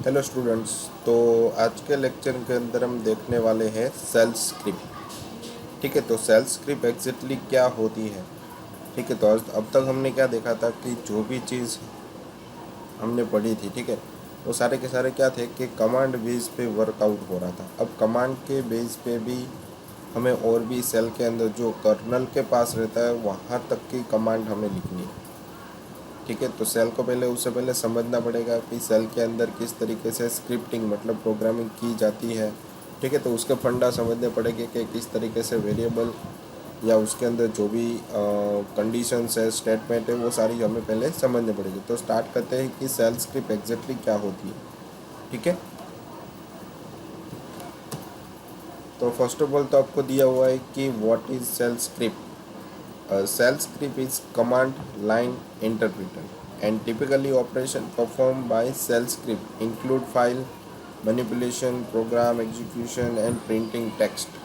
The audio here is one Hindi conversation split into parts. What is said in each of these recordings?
Hello students. तो आज के लेक्चर के अंदर हम देखने वाले हैं सेल स्क्रिप्ट। ठीक है, तो सेल स्क्रिप्ट एग्जैक्टली क्या होती है। ठीक है, तो अब तक हमने क्या देखा था कि जो भी चीज़ हमने पढ़ी थी, ठीक है, वो सारे के सारे क्या थे कि कमांड बेस पे वर्कआउट हो रहा था। अब कमांड के बेस पे भी हमें और भी सेल के अंदर जो कर्नल के पास रहता है वहाँ तक की कमांड हमें लिखनी है। ठीक है, तो सेल को पहले उससे पहले समझना पड़ेगा कि सेल के अंदर किस तरीके से स्क्रिप्टिंग मतलब प्रोग्रामिंग की जाती है। ठीक है, तो उसके फंडा समझने पड़ेंगे कि किस तरीके से वेरिएबल या उसके अंदर जो भी कंडीशंस है, स्टेटमेंट है, वो सारी हमें पहले समझने पड़ेगी। तो स्टार्ट करते हैं कि सेल स्क्रिप्ट एग्जैक्टली क्या होती है। ठीक है, तो फर्स्ट ऑफ ऑल तो आपको दिया हुआ है कि what is shell script. Shell script is command line interpreter and typically operation performed by shell script include file manipulation, program execution and printing text।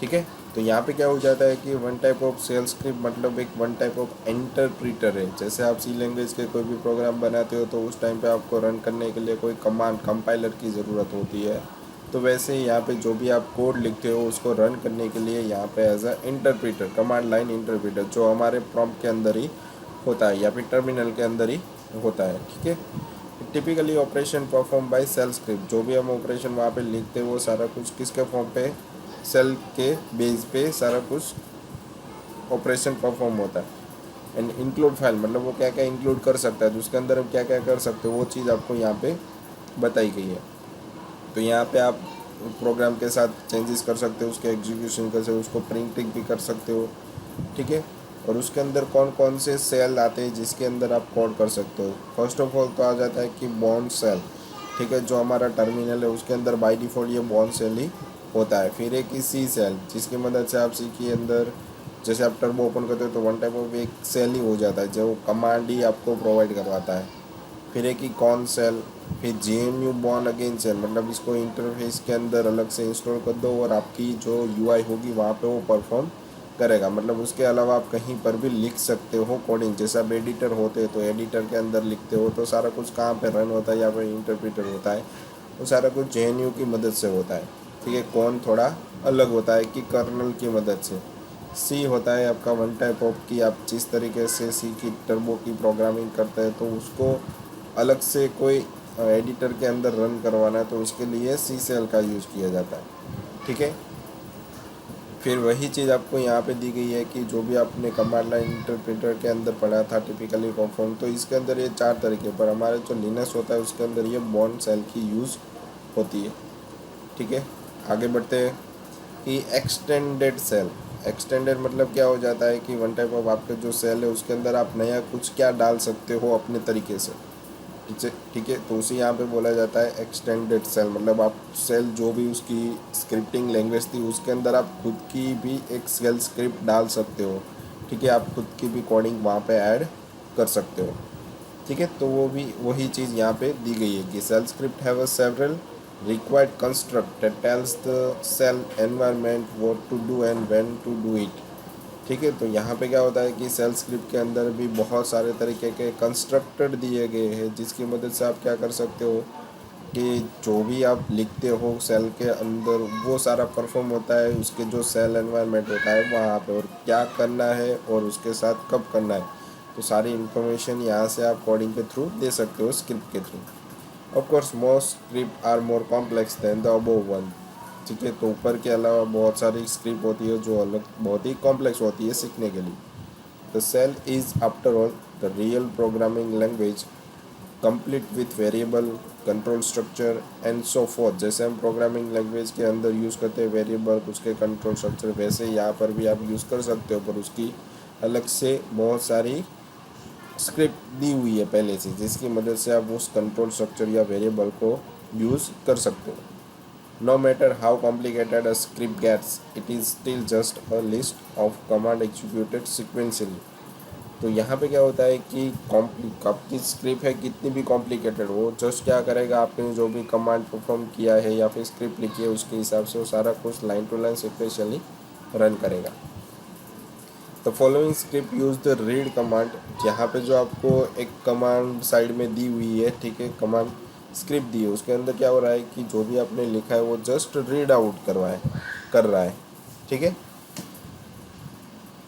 ठीक है, तो यहाँ पे क्या हो जाता है कि one type of shell script मतलब एक वन टाइप ऑफ इंटरप्रीटर है। जैसे आप सी लैंग्वेज के कोई भी प्रोग्राम बनाते हो तो उस टाइम पे आपको रन करने के लिए कोई कमांड कंपाइलर की ज़रूरत होती है। तो वैसे ही यहाँ पे जो भी आप कोड लिखते हो उसको रन करने के लिए यहाँ पे as a interpreter, command line interpreter, जो हमारे प्रॉम्प्ट के अंदर ही होता है या फिर टर्मिनल के अंदर ही होता है। ठीक है, typically operation perform by shell script, जो भी हम ऑपरेशन वहाँ पे लिखते हैं वो सारा कुछ किसके फॉर्म पे, सेल के बेस पे सारा कुछ ऑपरेशन परफॉर्म होता है। एंड इंक्लूड फाइल मतलब वो क्या क्या इंक्लूड कर सकता है, तो उसके अंदर हम क्या क्या कर सकते हो वो चीज़ आपको यहाँ पे बताई गई है। तो यहाँ पे आप प्रोग्राम के साथ चेंजेस कर सकते हो, उसके एग्जीक्यूशन कर सकते हो, उसको प्रिंटिंग भी कर सकते हो। ठीक है, और उसके अंदर कौन कौन से सेल आते हैं जिसके अंदर आप कोड कर सकते हो। फर्स्ट ऑफ ऑल तो आ जाता है कि बॉन्ड सेल। ठीक है, जो हमारा टर्मिनल है उसके अंदर बाय डिफ़ॉल्ट ये बॉन्ड सेल ही होता है। फिर एक सी सेल जिसकी मदद से आप सी के अंदर जैसे आप टर्बो ओपन करते हो तो वन टाइप ऑफ एक सेल ही हो जाता है जो कमांड ही आपको प्रोवाइड करवाता है। फिर एक ही कॉन सेल, फिर GNU बॉर्न अगेन सेल मतलब इसको इंटरफेस के अंदर अलग से इंस्टॉल कर दो और आपकी जो UI होगी वहाँ पे वो परफॉर्म करेगा। मतलब उसके अलावा आप कहीं पर भी लिख सकते हो कोडिंग, जैसे आप एडिटर होते हैं तो एडिटर के अंदर लिखते हो तो सारा कुछ कहाँ पे रन होता है या फिर इंटरप्रीटर होता है, वो सारा कुछ JNU की मदद से होता है। ठीक है, कौन थोड़ा अलग होता है कि कर्नल की मदद से। सी होता है आपका वन टाइप ऑफ कि आप जिस तरीके से सी की टर्बो की प्रोग्रामिंग करते हैं तो उसको अलग से कोई एडिटर के अंदर रन करवाना है तो उसके लिए सी सेल का यूज़ किया जाता है। ठीक है, फिर वही चीज़ आपको यहाँ पे दी गई है कि जो भी आपने कमांड लाइन इंटरप्रेटर के अंदर पढ़ा था टिपिकली परफॉर्म, तो इसके अंदर ये 4 तरीके पर हमारे जो लिनक्स होता है उसके अंदर ये बॉन्ड सेल की यूज़ होती है। ठीक है, आगे बढ़ते हैं कि एक्सटेंडेड सेल। एक्सटेंडेड मतलब क्या हो जाता है कि वन टाइप ऑफ आपके जो सेल है उसके अंदर आप नया कुछ क्या डाल सकते हो अपने तरीके से। ठीक है, तो उसे यहाँ पे बोला जाता है एक्सटेंडेड सेल मतलब आप सेल जो भी उसकी स्क्रिप्टिंग लैंग्वेज थी उसके अंदर आप खुद की भी एक सेल स्क्रिप्ट डाल सकते हो। ठीक है, आप खुद की भी कोडिंग वहाँ पे ऐड कर सकते हो। ठीक है, तो वो भी वही चीज़ यहाँ पे दी गई है कि shell script have a several required construct that tells the cell environment what to do and when to do it। ठीक है, तो यहाँ पे क्या होता है कि सेल स्क्रिप्ट के अंदर भी बहुत सारे तरीके के कंस्ट्रक्टर दिए गए हैं जिसकी मदद से आप क्या कर सकते हो कि जो भी आप लिखते हो सेल के अंदर वो सारा परफॉर्म होता है उसके जो सेल एनवायरनमेंट होता है वहाँ पे, और क्या करना है और उसके साथ कब करना है, तो सारी इन्फॉर्मेशन यहाँ से आप कोडिंग के थ्रू दे सकते हो, स्क्रिप्ट के थ्रू। Of course most script are more complex than the above one. ठीक है, तो ऊपर के अलावा बहुत सारी स्क्रिप्ट होती है जो अलग बहुत ही कॉम्प्लेक्स होती है सीखने के लिए। The shell is after all the real programming language complete with variable control structure and so forth. जैसे हम प्रोग्रामिंग लैंग्वेज के अंदर यूज़ करते हैं वेरिएबल उसके कंट्रोल स्ट्रक्चर, वैसे यहाँ पर भी आप यूज़ कर सकते हो पर उसकी अलग से बहुत सारी स्क्रिप्ट दी हुई है पहले से जिसकी मदद से आप उस कंट्रोल स्ट्रक्चर या वेरिएबल को यूज़ कर सकते हो। No matter how complicated a script gets, it is still just a list of command executed sequentially. तो यहाँ पे क्या होता है कि आपकी स्क्रिप्ट है कितनी भी कॉम्प्लिकेटेड हो, जस्ट क्या करेगा आपने जो भी कमांड परफॉर्म किया है या फिर स्क्रिप्ट लिखी है उसके हिसाब से वो सारा कुछ line to line sequentially run करेगा। The following script use the read command. यहाँ पे जो आपको एक कमांड साइड में दी हुई है, ठीक है, कमांड स्क्रिप्ट दी है उसके अंदर क्या हो रहा है कि जो भी आपने लिखा है वो जस्ट रीड आउट कर रहा है, ठीक है।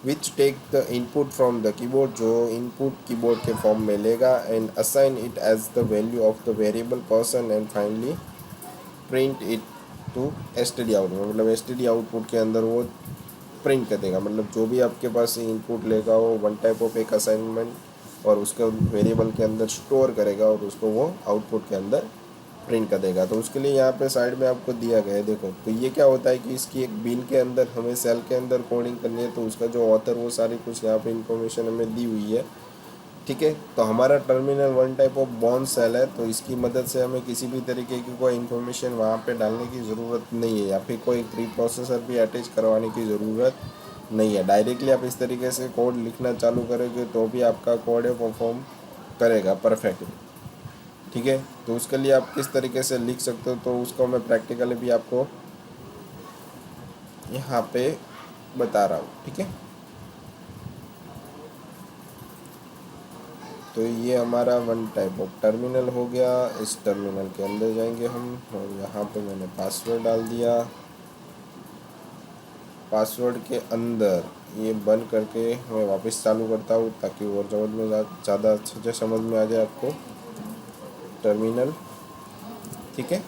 Which take the input from the keyboard, जो इनपुट कीबोर्ड के फॉर्म में लेगा, and assign it as the value of the variable person, and finally print it to STD output, मतलब एसटीडी आउटपुट के अंदर वो प्रिंट कर देगा। मतलब जो भी आपके पास इनपुट लेगा वो वन टाइप ऑफ एक असाइनमेंट और उसके वेरिएबल के अंदर स्टोर करेगा और उसको वो आउटपुट के अंदर प्रिंट कर देगा। तो उसके लिए यहाँ पे साइड में आपको दिया गया है, देखो। तो ये क्या होता है कि इसकी एक बिन के अंदर हमें सेल के अंदर कोडिंग करनी है, तो उसका जो ऑथर वो सारी कुछ यहाँ पे इंफॉर्मेशन हमें दी हुई है, ठीक है। तो हमारा टर्मिनल वन टाइप ऑफ बॉन्ड सेल है, तो इसकी मदद से हमें किसी भी तरीके की कोई इन्फॉर्मेशन वहाँ पे डालने की ज़रूरत नहीं है, या फिर कोई प्री प्रोसेसर भी अटैच करवाने की ज़रूरत नहीं है। डायरेक्टली आप इस तरीके से कोड लिखना चालू करोगे तो भी आपका कोड है परफॉर्म करेगा परफेक्टली, ठीक है। तो उसके लिए आप किस तरीके से लिख सकते हो, तो उसको मैं प्रैक्टिकली भी आपको यहाँ पे बता रहा हूँ, ठीक है। तो ये हमारा वन टाइप ऑफ टर्मिनल हो गया। इस टर्मिनल के अंदर जाएंगे हम, और यहाँ पे मैंने पासवर्ड डाल दिया। पासवर्ड के अंदर ये बंद करके मैं वापस चालू करता हूँ ताकि और ज़्यादा अच्छे से समझ में आ जाए आपको टर्मिनल, ठीक है।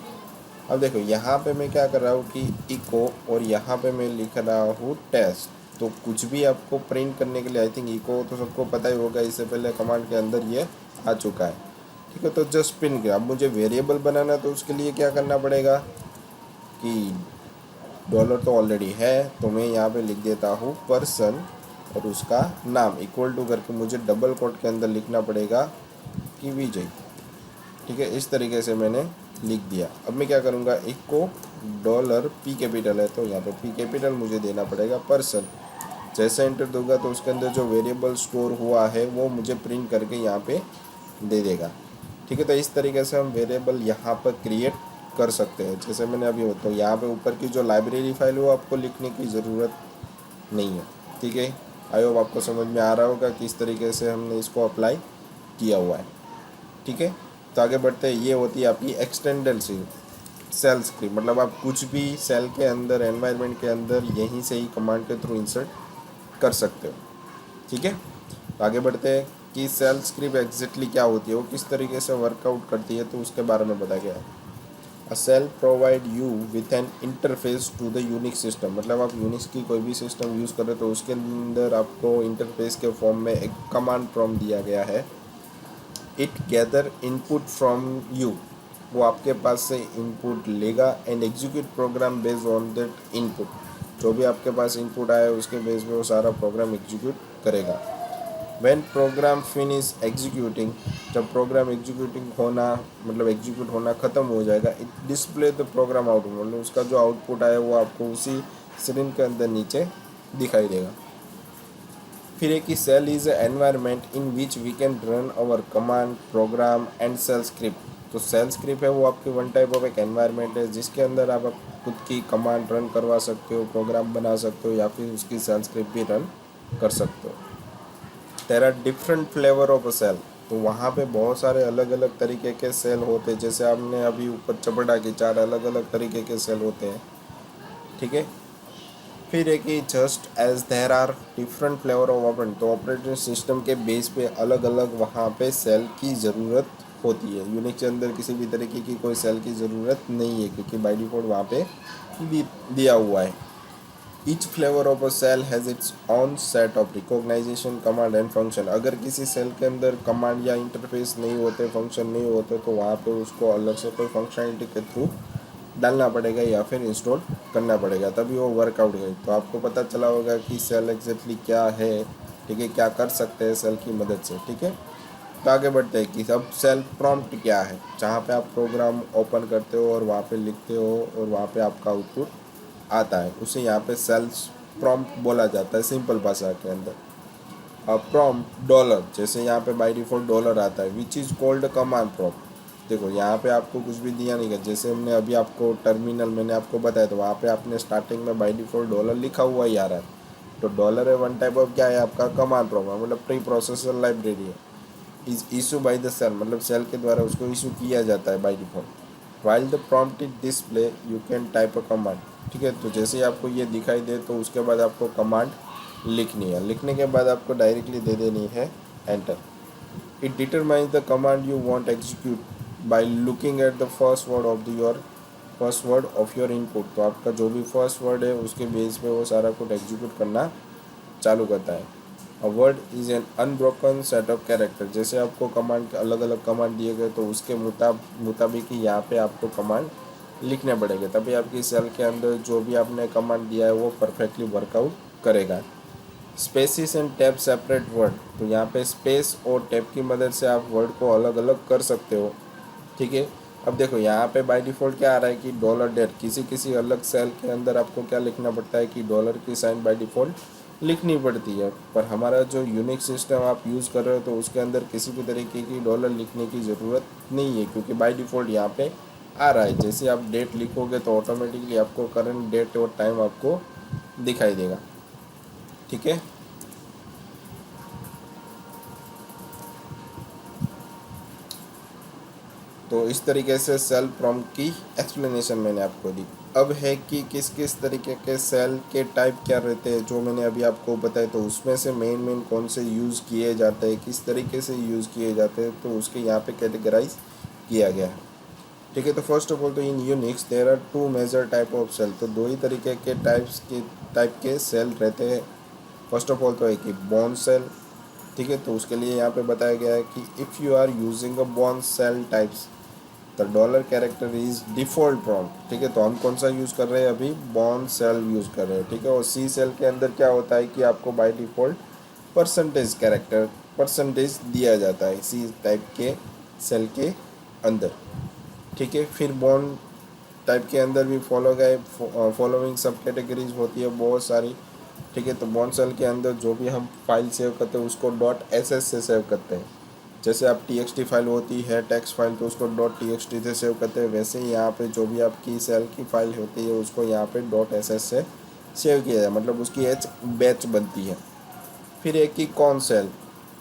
अब देखो यहाँ पे मैं क्या कर रहा हूँ कि इको, और यहाँ पे मैं लिख रहा हूँ टेस्ट। तो कुछ भी आपको प्रिंट करने के लिए, आई थिंक इको तो सबको पता ही होगा, इससे पहले कमांड के अंदर ये आ चुका है, ठीक है। तो जस्ट प्रिंट किया। अब मुझे वेरिएबल बनाना, तो उसके लिए क्या करना पड़ेगा कि डॉलर तो ऑलरेडी है, तो मैं यहाँ पे लिख देता हूँ पर्सन और उसका नाम इक्वल टू करके मुझे डबल कोट के अंदर लिखना पड़ेगा कि विजय, ठीक है। इस तरीके से मैंने लिख दिया। अब मैं क्या करूँगा, इको डॉलर पी कैपिटल है तो यहाँ पे पी कैपिटल मुझे देना पड़ेगा पर्सन। जैसे एंटर दूंगा तो उसके अंदर जो वेरिएबल स्टोर हुआ है वो मुझे प्रिंट करके यहाँ पे दे देगा, ठीक है। तो इस तरीके से हम वेरिएबल यहाँ पर क्रिएट कर सकते हैं, जैसे मैंने अभी तो यहाँ पे ऊपर की जो लाइब्रेरी फाइल है वो आपको लिखने की ज़रूरत नहीं है, ठीक है। आई होप आपको समझ में आ रहा होगा कि इस तरीके से हमने इसको अप्लाई किया हुआ है, ठीक है। तो आगे बढ़ते हैं। ये होती है आपकी एक्सटेंडेड सेल स्क्रिप्ट, मतलब आप कुछ भी सेल के अंदर, एनवायरनमेंट के अंदर यहीं से ही कमांड के थ्रू इंसर्ट कर सकते हो, ठीक है। तो आगे बढ़ते हैं कि सेल स्क्रिप्ट एग्जैक्टली क्या होती है, वो किस तरीके से वर्कआउट करती है, तो उसके बारे में बताया गया है। A shell provide you with an interface to the Unix system, मतलब आप यूनिक्स की कोई भी सिस्टम यूज़ करें तो उसके अंदर आपको इंटरफेस के फॉर्म में एक कमांड प्रॉम्प्ट दिया गया है। It gather input from you, वो आपके पास से इनपुट लेगा, and execute program based on that input, जो भी आपके पास इनपुट आया उसके बेस पे वो सारा प्रोग्राम एग्जीक्यूट करेगा। व्हेन प्रोग्राम फिनिश एग्जीक्यूटिंग, जब प्रोग्राम एग्जीक्यूटिंग होना, मतलब एग्जीक्यूट होना ख़त्म हो जाएगा, it display the program output, मतलब उसका जो आउटपुट आया वो आपको उसी स्क्रीन के अंदर नीचे दिखाई देगा। फिर एक ही shell is environment in which we can run our command program and shell script. तो सेल स्क्रिप्ट है वो आपकी वन टाइप ऑफ एक एनवायरनमेंट है जिसके अंदर आप खुद की कमांड रन करवा सकते हो, प्रोग्राम बना सकते हो, या फिर उसकी सेल स्क्रिप्ट भी रन कर सकते हो। There are different flavor of a shell, तो वहाँ पे बहुत सारे अलग अलग तरीके के सेल होते हैं, जैसे आपने अभी ऊपर चपटा की 4 अलग अलग तरीके के सेल होते हैं, ठीक है। फिर है कि just as there are different flavor of operating, तो ऑपरेटिंग सिस्टम के बेस पे अलग अलग वहाँ पे सेल की ज़रूरत होती है। यूनिक्स के अंदर किसी भी तरीके की कोई सेल की ज़रूरत नहीं है क्योंकि बाय डिफ़ॉल्ट वहाँ पे दिया हुआ है। Each flavor of a shell has its own set of recognisation command and function. अगर किसी सेल के अंदर कमांड या इंटरफेस नहीं होते, फंक्शन नहीं होते, तो वहाँ पे उसको अलग से कोई फंक्शनलिटी के थ्रू डालना पड़ेगा या फिर इंस्टॉल करना पड़ेगा, तभी वो वर्कआउट करे। तो आपको पता चला होगा कि सेल एग्जैक्टली क्या है, ठीक है, क्या कर सकते हैं सेल की मदद से, ठीक है। तो आगे बढ़ते हैं कि अब सेल प्रॉम्प्ट क्या है, जहाँ पे आप प्रोग्राम ओपन करते हो और वहाँ पे लिखते हो और वहाँ पे आपका आउटपुट आता है, उसे यहाँ पे सेल्स प्रॉम्प्ट बोला जाता है सिंपल भाषा के अंदर। प्रॉम्प्ट डॉलर, जैसे यहाँ पे बाय डिफ़ॉल्ट डॉलर आता है, which is called command prompt. देखो यहाँ पे आपको कुछ भी दिया नहीं गया, जैसे हमने अभी आपको टर्मिनल मैंने आपको बताया, तो वहाँ पे आपने स्टार्टिंग में बाय डिफ़ॉल्ट डॉलर लिखा हुआ ही आ रहा है। तो डॉलर है वन टाइप ऑफ क्या है आपका कमांड प्रॉम्प्ट, मतलब प्री प्रोसेसर लाइब्रेरी है। Is issue by the shell, मतलब सेल के द्वारा उसको इशू किया जाता है by default. While the prompt is display you can type a command. ठीक है, तो जैसे ही आपको ये दिखाई दे तो उसके बाद आपको कमांड लिखनी है, लिखने के बाद आपको डायरेक्टली दे देनी है enter. It determines the command you want execute by looking at the first word of your input. तो आपका जो भी फर्स्ट वर्ड है उसके बेस पे वो सारा कुछ एग्जीक्यूट करना चालू करता है। A word is an unbroken set of character, जैसे आपको कमांड अलग अलग कमांड दिए गए तो उसके मुताबिक ही यहाँ पे आपको कमांड लिखने पड़ेंगे, तभी आपकी सेल के अंदर जो भी आपने कमांड दिया है वो परफेक्टली वर्कआउट करेगा। Spaces and tab separate word, तो यहाँ पे स्पेस और टैब की मदद से आप वर्ड को अलग अलग कर सकते हो। ठीक है, अब देखो यहाँ पे बाय डिफ़ॉल्ट क्या आ रहा है कि $, किसी किसी अलग सेल के अंदर आपको क्या लिखना पड़ता है कि डॉलर की साइन बाय डिफ़ॉल्ट लिखनी पड़ती है, पर हमारा जो यूनिक सिस्टम आप यूज़ कर रहे हो तो उसके अंदर किसी भी तरीके की डॉलर लिखने की ज़रूरत नहीं है, क्योंकि बाय डिफ़ॉल्ट यहाँ पे आ रहा है। जैसे आप डेट लिखोगे तो ऑटोमेटिकली आपको करंट डेट और टाइम आपको दिखाई देगा। ठीक है, तो इस तरीके से सेल प्रॉम्प्ट की एक्सप्लेनेशन मैंने आपको दी। अब है कि किस किस तरीके के सेल के टाइप क्या रहते हैं, जो मैंने अभी आपको बताया, तो उसमें से मेन कौन से यूज़ किए जाते हैं, किस तरीके से यूज़ किए जाते हैं, तो उसके यहाँ पे कैटेगराइज किया गया है। ठीक है, तो फर्स्ट ऑफ ऑल तो in Unix there are two major type of shell, तो दो ही तरीके के टाइप के सेल रहते हैं। फर्स्ट ऑफ ऑल तो है कि बॉन्ड सेल। ठीक है, तो उसके लिए यहाँ पे बताया गया है कि if you are using a बॉन्ड shell types the dollar character is default prompt. ठीक है, तो हम कौन सा यूज़ कर रहे हैं अभी, बॉन्ड सेल यूज़ कर रहे हैं। ठीक है, और सी सेल के अंदर क्या होता है कि आपको बाय डिफ़ॉल्ट परसेंटेज दिया जाता है सी टाइप के सेल के अंदर। ठीक है, फिर बॉन्ड टाइप के अंदर भी फॉलोइंग सब कैटेगरीज होती है बहुत सारी। ठीक है, तो बॉन्ड सेल के अंदर जो भी हम फाइल सेव करते हैं उसको .ss से सेव करते हैं। जैसे आप txt फाइल होती है टेक्स्ट फाइल, तो उसको .txt से सेव करते हैं, वैसे ही यहाँ पे जो भी आपकी सेल की फाइल होती है उसको यहाँ पे .ss से सेव किया जाए, मतलब उसकी एच बैच बनती है। फिर एक ही कौन सेल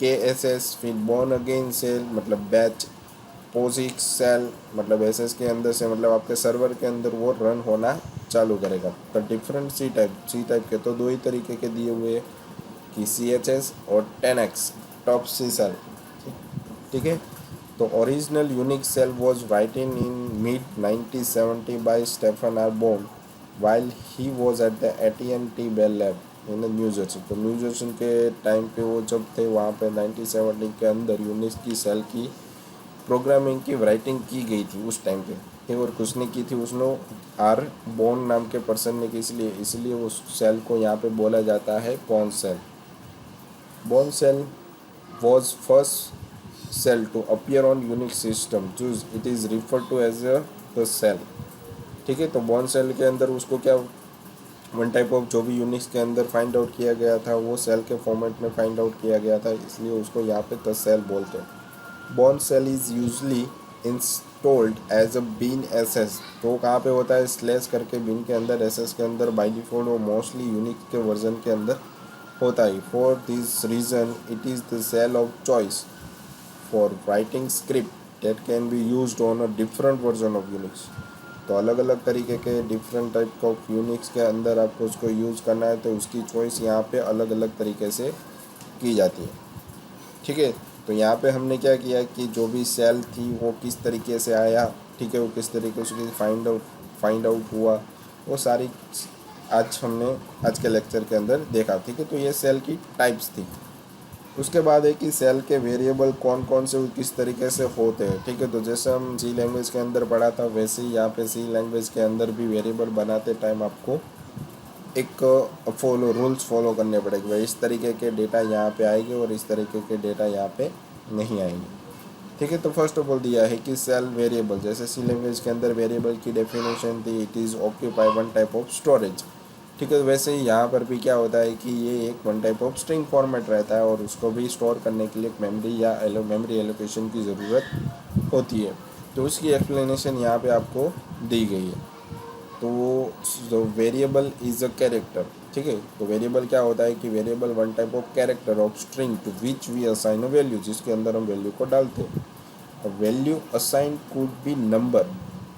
KSS, फिर बॉर्न अगेन सेल मतलब बैच, पोजिक्स सेल मतलब एसएस के अंदर से, मतलब आपके सर्वर के अंदर वो रन होना चालू करेगा। तो डिफरेंट सी टाइप के तो दो ही तरीके के दिए हुए हैं कि CHS और 10X टॉप सी सेल। ठीक है, तो original Unix shell was written in mid 1970 by Stephen R Bourne while he was at the AT&T Bell lab in New Jersey. तो न्यू जर्सी के टाइम पे वो जब थे वहाँ पे 1970 के अंदर यूनिक्स की सेल की प्रोग्रामिंग की राइटिंग की गई थी उस टाइम पे। ठीक, और कुछ ने की थी उसने आर बोन नाम के पर्सन ने की, इसलिए उस सेल को यहाँ पे बोला जाता है Bourne shell. Bourne shell was first cell to appear on Unix system, choose it is referred to as a the cell। ठीक है, तो बॉर्न सेल के अंदर उसको क्या वन टाइप ऑफ जो भी यूनिक्स के अंदर फाइंड आउट किया गया था वो सेल के फॉर्मेट में फाइंड आउट किया गया था, इसलिए उसको यहाँ पे द सेल बोलते हैं। Bourne shell is usually installed as a bin SS, तो कहाँ पे होता है स्लैश करके बीन के अंदर एसएस के अंदर बाई डिफॉल्ट वो मोस्टली यूनिक्स के वर्जन के अंदर होता है। For this reason it is the shell of choice for writing script that can be used on a different version of Unix. तो अलग अलग तरीके के डिफरेंट टाइप ऑफ यूनिक्स के अंदर आपको उसको यूज़ करना है, तो उसकी चॉइस यहाँ पे अलग अलग तरीके से की जाती है। ठीक है, तो यहाँ पे हमने क्या किया कि जो भी सेल थी वो किस तरीके से आया, ठीक है, वो किस तरीके से फाइंड आउट हुआ, वो सारी आज के लेक्चर के अंदर देखा। ठीक है, तो ये सेल की टाइप्स थी। उसके बाद है कि सेल के वेरिएबल कौन कौन से किस तरीके से होते हैं। ठीक है, तो जैसे हम सी लैंग्वेज के अंदर पढ़ा था वैसे ही यहाँ पे सी लैंग्वेज के अंदर भी वेरिएबल बनाते टाइम आपको एक रूल्स फॉलो करने पड़ेंगे। भाई इस तरीके के डेटा यहाँ पे आएंगे और इस तरीके के डेटा यहाँ पे नहीं आएंगे। ठीक है, तो फर्स्ट ऑफ ऑल दिया है कि सेल वेरिएबल, जैसे सी लैंग्वेज के अंदर वेरिएबल की डेफिनेशन थी it is occupy one type of storage. ठीक है, वैसे ही यहाँ पर भी क्या होता है कि ये एक one type of string format रहता है और उसको भी स्टोर करने के लिए एक मेमोरी या मेमोरी एलोकेशन की ज़रूरत होती है। तो उसकी एक्सप्लेनेशन यहाँ पे आपको दी गई है। तो जो वेरिएबल इज़ अ कैरेक्टर, ठीक है। तो वेरिएबल क्या होता है कि variable one type of character of string to which we assign a value, जिसके अंदर हम वैल्यू को डालते हैं। Value assign could be number,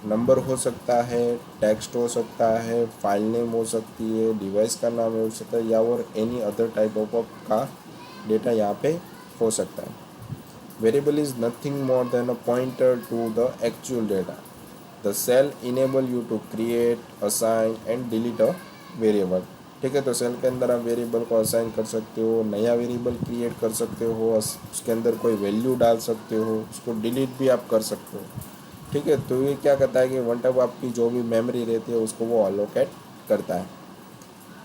number हो सकता है, टेक्स्ट हो सकता है, फाइल नेम हो सकती है, डिवाइस का नाम हो सकता है, या और एनी अदर टाइप ऑफ का डेटा यहाँ पे हो सकता है। Variable is nothing more than a pointer to the actual data. The shell enable you to create, assign and delete a variable. ठीक है। तो सेल के अंदर आप वेरिएबल को असाइन कर सकते हो, नया वेरिएबल क्रिएट कर सकते हो, उसके अंदर कोई वैल्यू डाल सकते हो, उसको डिलीट भी आप कर सकते हो। ठीक है। तो ये क्या करता है कि वन टाइप आपकी जो भी मेमोरी रहती है उसको वो अलोकेट करता है।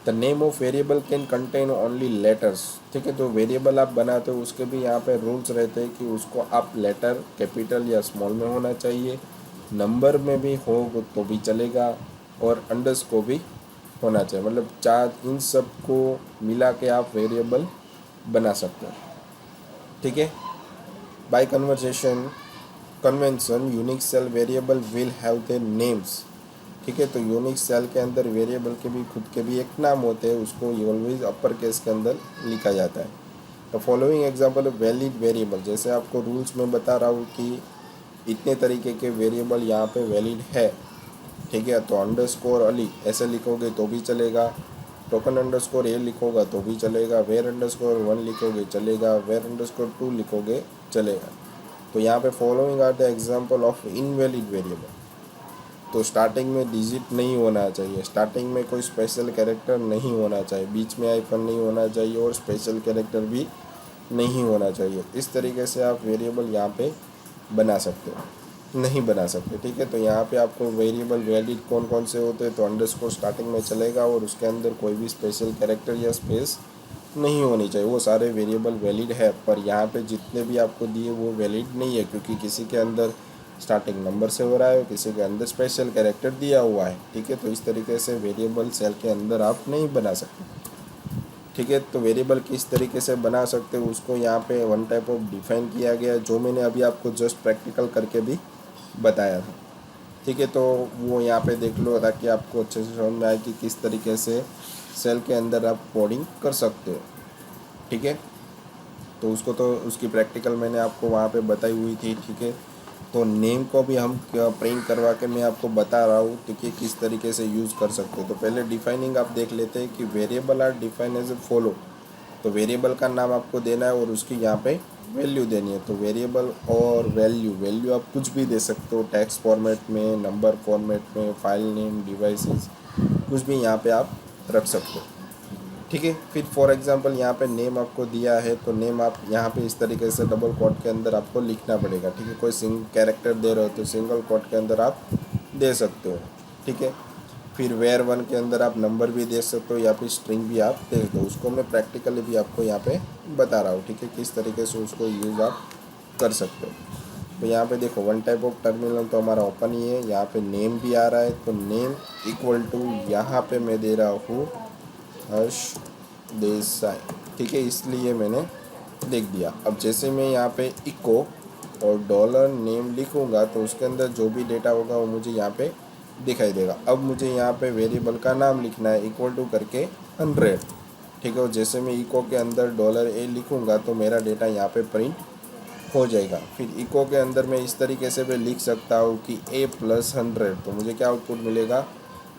The name of variable can contain only letters. ठीक है। तो वेरिएबल आप बनाते हो उसके भी यहाँ पे रूल्स रहते हैं कि उसको आप लेटर कैपिटल या स्मॉल में होना चाहिए, नंबर में भी हो तो भी चलेगा, और अंडर्स को भी होना चाहिए। मतलब चार इन सब को मिला के आप वेरिएबल बना सकते हो। ठीक है। Bye convention unique cell variable will have their names. ठीक है। तो यूनिक सेल के अंदर वेरिएबल के भी खुद के भी एक नाम होते हैं, उसको ऑलवेज अपर केस के अंदर लिखा जाता है। तो फॉलोइंग एग्जांपल वैलिड वेरिएबल, जैसे आपको रूल्स में बता रहा हूँ कि इतने तरीके के वेरिएबल यहाँ पे वैलिड है। ठीक है। तो अंडरस्कोर अली ऐसे लिखोगे तो भी चलेगा, टोकन अंडरस्कोर ए लिखोगा तो भी चलेगा, वेयर अंडरस्कोर वन लिखोगे चलेगा, वेयर अंडरस्कोर टू लिखोगे चलेगा। तो यहाँ पे following are the example of invalid variable. तो स्टार्टिंग में डिजिट नहीं होना चाहिए, स्टार्टिंग में कोई स्पेशल कैरेक्टर नहीं होना चाहिए, बीच में आइफन नहीं होना चाहिए, और स्पेशल कैरेक्टर भी नहीं होना चाहिए। इस तरीके से आप वेरिएबल यहाँ पे बना सकते हो, नहीं बना सकते। ठीक है। तो यहाँ पे आपको वेरिएबल वैलिड कौन कौन से होते हैं, तो अंडरस्कोर स्टार्टिंग में चलेगा और उसके अंदर कोई भी स्पेशल कैरेक्टर या स्पेस नहीं होनी चाहिए, वो सारे वेरिएबल वैलिड है। पर यहाँ पे जितने भी आपको दिए वो वैलिड नहीं है, क्योंकि किसी के अंदर स्टार्टिंग नंबर से हो रहा है, किसी के अंदर स्पेशल कैरेक्टर दिया हुआ है। ठीक है। तो इस तरीके से वेरिएबल सेल के अंदर आप नहीं बना सकते। ठीक है। तो वेरिएबल किस तरीके से बना सकते हो उसको यहाँ पे वन टाइप ऑफ डिफाइन किया गया है, जो मैंने अभी आपको जस्ट प्रैक्टिकल करके भी बताया था। ठीक है। तो वो यहाँ पे देख लो ताकि आपको अच्छे से समझ में आए कि किस तरीके से सेल के अंदर आप कोडिंग कर सकते हो। ठीक है। तो उसको तो उसकी प्रैक्टिकल मैंने आपको वहाँ पे बताई हुई थी। ठीक है। तो नेम को भी हम प्रिंट करवा के मैं आपको बता रहा हूँ तो कि किस तरीके से यूज़ कर सकते हो। तो पहले डिफाइनिंग आप देख लेते हैं कि variable are define as a follow. तो वेरिएबल का नाम आपको देना है और उसकी यहाँ पे वैल्यू देनी है। तो वेरिएबल और वैल्यू, वैल्यू आप कुछ भी दे सकते हो, टेक्स्ट फॉर्मेट में, नंबर फॉर्मेट में, फाइल नेम, डिवाइसेस, कुछ भी यहाँ पे आप रख सकते हो। ठीक है। फिर फॉर एग्जांपल यहाँ पे नेम आपको दिया है, तो नेम आप यहाँ पे इस तरीके से डबल कोट के अंदर आपको लिखना पड़ेगा। ठीक है। कोई सिंगल कैरेक्टर दे रहे हो तो सिंगल कोट के अंदर आप दे सकते हो। ठीक है। फिर वेयर वन के अंदर आप नंबर भी दे सकते हो या फिर स्ट्रिंग भी आप दे सकते हो। उसको मैं प्रैक्टिकली भी आपको यहाँ पे बता रहा हूँ। ठीक है। किस तरीके से उसको यूज़ आप कर सकते हो। तो यहाँ पे देखो वन टाइप ऑफ टर्मिनल तो हमारा ओपन ही है, यहाँ पे नेम भी आ रहा है, तो नेम इक्वल टू यहाँ पे मैं दे रहा हूँ हर्ष देसाई। ठीक है। इसलिए मैंने लिख दिया। अब जैसे मैं यहाँ पे इको और डॉलर नेम लिखूँगा तो उसके अंदर जो भी डेटा होगा वो मुझे यहाँ पे दिखाई देगा। अब मुझे यहाँ पे वेरिएबल का नाम लिखना है इक्वल टू करके 100। ठीक है। और जैसे मैं इको के अंदर डॉलर ए लिखूँगा तो मेरा डेटा यहाँ पे प्रिंट हो जाएगा। फिर इको के अंदर मैं इस तरीके से भी लिख सकता हूँ कि ए प्लस 100, तो मुझे क्या आउटपुट मिलेगा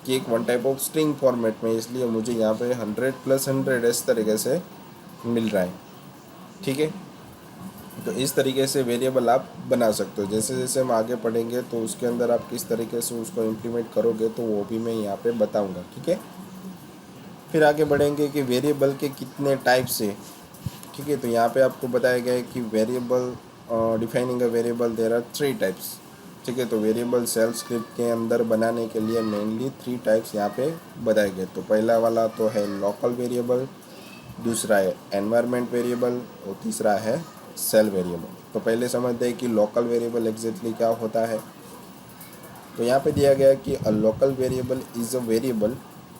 कि एक one type of string format में, इसलिए मुझे यहाँ पे 100 प्लस 100 इस तरीके से मिल रहा है। ठीक है। तो इस तरीके से वेरिएबल आप बना सकते हो। जैसे जैसे हम आगे पढ़ेंगे तो उसके अंदर आप किस तरीके से उसको इम्प्लीमेंट करोगे तो वो भी मैं यहाँ पे बताऊँगा। ठीक है। फिर आगे बढ़ेंगे कि वेरिएबल के कितने टाइप्स है। ठीक है। तो यहाँ पे आपको बताया गया है कि variable defining a variable there are 3 types. ठीक है। तो वेरिएबल सेल स्क्रिप्ट के अंदर बनाने के लिए मेनली 3 टाइप्स यहाँ पे बताए गए। तो पहला वाला तो है लोकल वेरिएबल, दूसरा है एनवायरनमेंट वेरिएबल और तीसरा है सेल वेरिएबल। तो पहले समझते हैं कि लोकल वेरिएबल एग्जैक्टली क्या होता है। तो यहाँ पे दिया गया है कि a local variable is a variable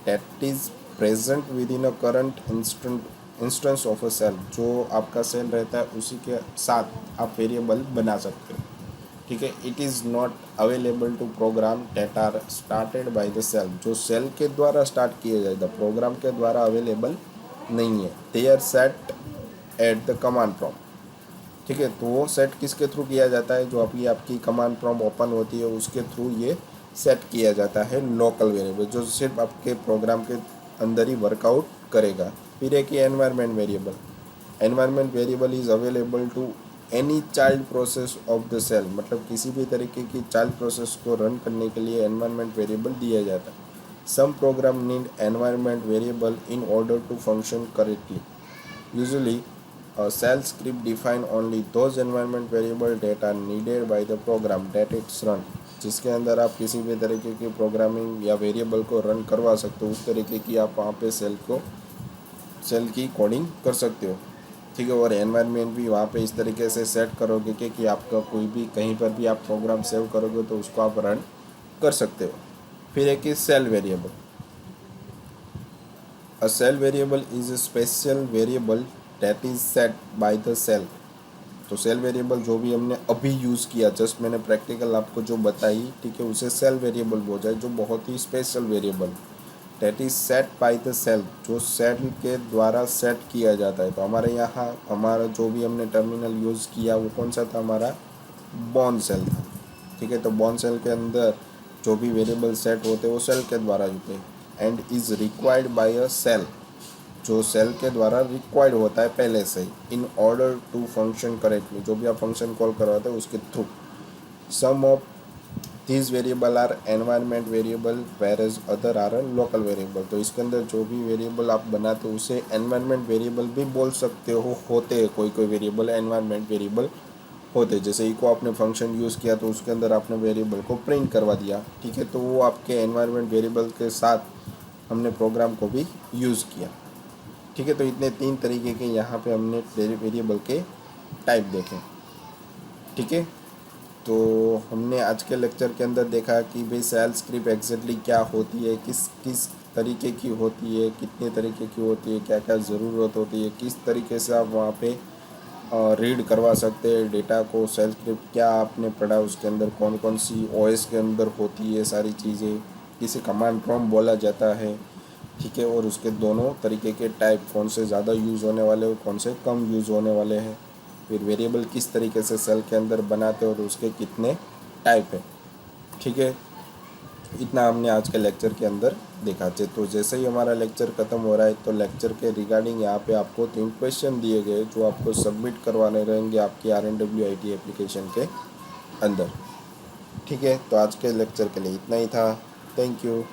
that is present within a current instance of a shell. जो आपका सेल रहता है उसी के साथ आप वेरिएबल बना सकते हो। ठीक है, it is not available to program that are started by the shell, जो सेल के द्वारा स्टार्ट किए जाए द प्रोग्राम के द्वारा अवेलेबल नहीं है। They are set at the command prompt. ठीक है, तो वो सेट किसके थ्रू किया जाता है, जो अभी आपकी कमांड प्रॉम्प्ट ओपन होती है उसके थ्रू ये सेट किया जाता है लोकल वेरिएबल, जो सिर्फ आपके प्रोग्राम के अंदर ही वर्कआउट करेगा। फिर है कि environment variable. Environment variable is available to any child process of the shell, मतलब किसी भी तरीके की चाइल्ड प्रोसेस को रन करने के लिए एनवायरनमेंट वेरिएबल दिया जाता है। Some program need environment variable in order to function correctly. Usually, a shell script define only those environment variable that are needed by the program that it's run, जिसके अंदर आप किसी भी तरीके की प्रोग्रामिंग या वेरिएबल को रन करवा सकते हो, उस तरीके की आप वहाँ पे सेल की कोडिंग कर सकते हो। ठीक है, और एनवायरनमेंट भी वहाँ पे इस तरीके से सेट करोगे कि आपका कोई भी कहीं पर भी आप प्रोग्राम सेव करोगे तो उसको आप रन कर सकते हो। फिर है कि cell variable. A cell variable is a special variable that is set by the cell। तो सेल वेरिएबल जो भी हमने अभी यूज़ किया, जस्ट मैंने प्रैक्टिकल आपको जो बताई, ठीक है, उसे सेल वेरिएबल बोला जाए, जो बहुत ही special variable that is set by the shell, जो सेल के द्वारा सेट किया जाता है। तो हमारे यहाँ हमारा जो भी हमने टर्मिनल यूज़ किया वो कौन सा था, हमारा बॉर्न सेल था। ठीक है, तो बॉर्न सेल के अंदर जो भी वेरिएबल सेट होते हैं वो सेल के द्वारा होते हैं। And is required by a shell, जो सेल के द्वारा रिक्वायर्ड होता है पहले से ही, in order to function correctly, जो भी आप फंक्शन कॉल करवाते हैं उसके थ्रू। Some of these variable are environment variable whereas other are local variable. तो इसके अंदर जो भी वेरिएबल आप बनाते हो उसे एनवायरनमेंट वेरिएबल भी बोल सकते हो। होते हैं कोई कोई वेरिएबल एनवायरनमेंट वेरिएबल होते हैं, जैसे इको आपने फंक्शन यूज़ किया तो उसके अंदर आपने वेरिएबल को प्रिंट करवा दिया। ठीक है, तो वो आपके एनवायरनमेंट वेरिएबल के साथ हमने प्रोग्राम को भी यूज़ किया। ठीक है, तो इतने 3 तरीके के यहाँ पे हमने वेरिएबल के टाइप देखे। ठीक है, तो हमने आज के लेक्चर के अंदर देखा कि भाई सेल स्क्रिप्ट एग्जैक्टली क्या होती है, किस किस तरीके की होती है, कितने तरीके की होती है, क्या क्या ज़रूरत होती है, किस तरीके से आप वहाँ पे रीड करवा सकते हैं डेटा को। सेल स्क्रिप्ट क्या आपने पढ़ा, उसके अंदर कौन कौन सी ओएस के अंदर होती है सारी चीज़ें, किसे कमांड प्रॉम्प्ट बोला जाता है। ठीक है, और उसके दोनों तरीके के टाइप, कौन से ज़्यादा यूज़ होने वाले और कौन से कम यूज़ होने वाले हैं। फिर वेरिएबल किस तरीके से सेल के अंदर बनाते हैं और उसके कितने टाइप है। ठीक है, इतना हमने आज के लेक्चर के अंदर देखा। तो जैसे ही हमारा लेक्चर ख़त्म हो रहा है तो लेक्चर के रिगार्डिंग यहाँ पे आपको 3 क्वेश्चन दिए गए जो आपको सबमिट करवाने रहेंगे आपकी RNWIT एप्लीकेशन के अंदर। ठीक है, तो आज के लेक्चर के लिए इतना ही था। Thank you.